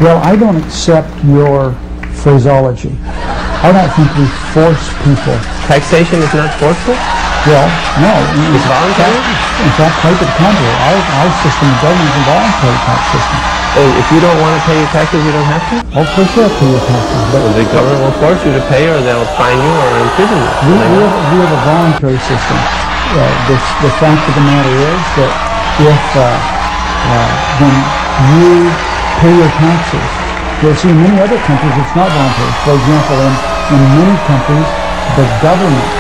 Well, I don't accept your phraseology. I don't think we force people. Taxation is not forceful? Well, no. It's voluntary? In fact, quite the contrary. Our system of government is a voluntary tax system. Oh, if you don't want to pay your taxes, you don't have to? Of course you have to pay your taxes. But well, the government will force you to pay, or they'll fine you or imprison you. We have a voluntary system. The fact of the matter is that if when you pay your taxes, you'll see in many other countries it's not voluntary. For example, in many countries, the government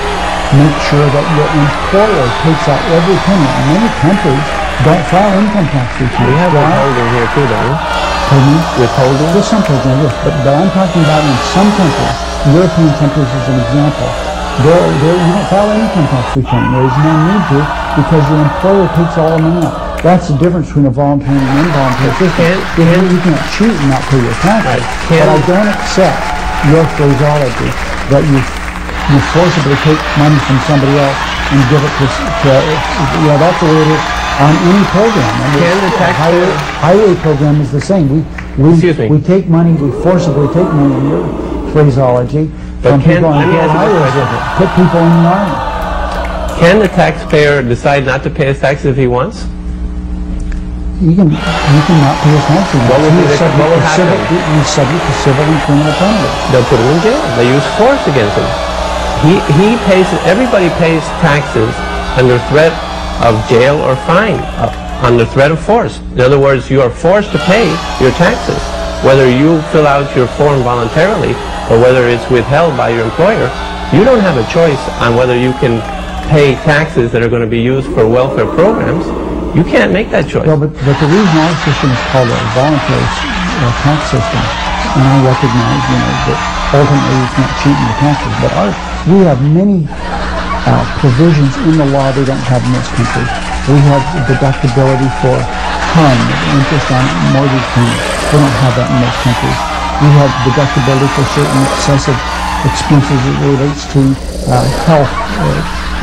makes sure that your employer takes out every penny. In many countries, don't file income tax returns. We have withholding here too, don't we? Pardon me? Withholding? Just some countries, yes. But I'm talking about in some countries, European countries as an example, you don't file an income tax return. There is no need to, because your employer takes all the money out. That's the difference between a voluntary and an involuntary system. You can't cheat and not pay your taxes. But I don't accept your phraseology that you forcibly take money from somebody else and give it to that's the way it is on any program. I mean, highway program is the same. We take money, we forcibly take money in your phraseology from people on highways. Put people in the army. Can the taxpayer decide not to pay his taxes if he wants? You can not pay his taxes. What will happen? He's subject to civil and criminal penalties. They'll put him in jail. They use force against him. He pays. Everybody pays taxes under threat of jail or fine, under threat of force. In other words, you are forced to pay your taxes, whether you fill out your form voluntarily or whether it's withheld by your employer. You don't have a choice on whether you can pay taxes that are going to be used for welfare programs. You can't make that choice. Well, but the reason our system is called a voluntary tax system, and I recognize, that ultimately you can't cheat in the taxes, but we have many provisions in the law they don't have in this country. We have deductibility for HUN, interest on mortgage payments. They don't have that in most countries. We have deductibility for certain excessive expenses that relates to health,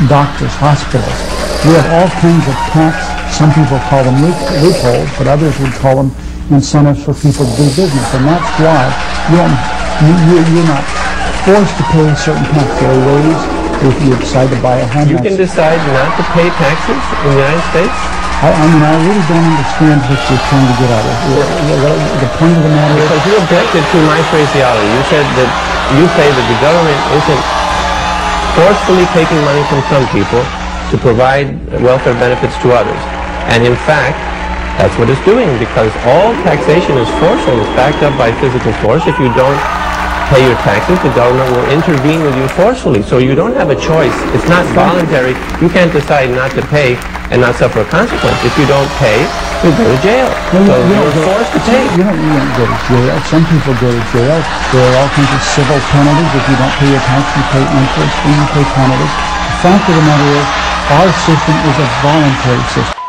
doctors, hospitals. We have all kinds of tax. Some people call them loopholes, but others would call them incentives for people to do business. And that's why you're not forced to pay certain tax. There are ways if you decide to buy a home. You can decide not to pay taxes in the United States? I really don't understand what you're trying to get at. The point of the matter is... Because you objected to my phraseology. You said that you say that the government isn't forcefully taking money from some people to provide welfare benefits to others. And in fact, that's what it's doing, because all taxation is forceful. It's backed up by physical force. If you don't pay your taxes, the government will intervene with you forcefully. So you don't have a choice. It's not voluntary. You can't decide not to pay and not suffer a consequence. If you don't pay, you go to jail. So you're forced to pay. You don't go to jail. Some people go to jail. There are all kinds of civil penalties. If you don't pay your tax, you pay interest and you pay penalties. The fact of the matter is, our system is a voluntary system.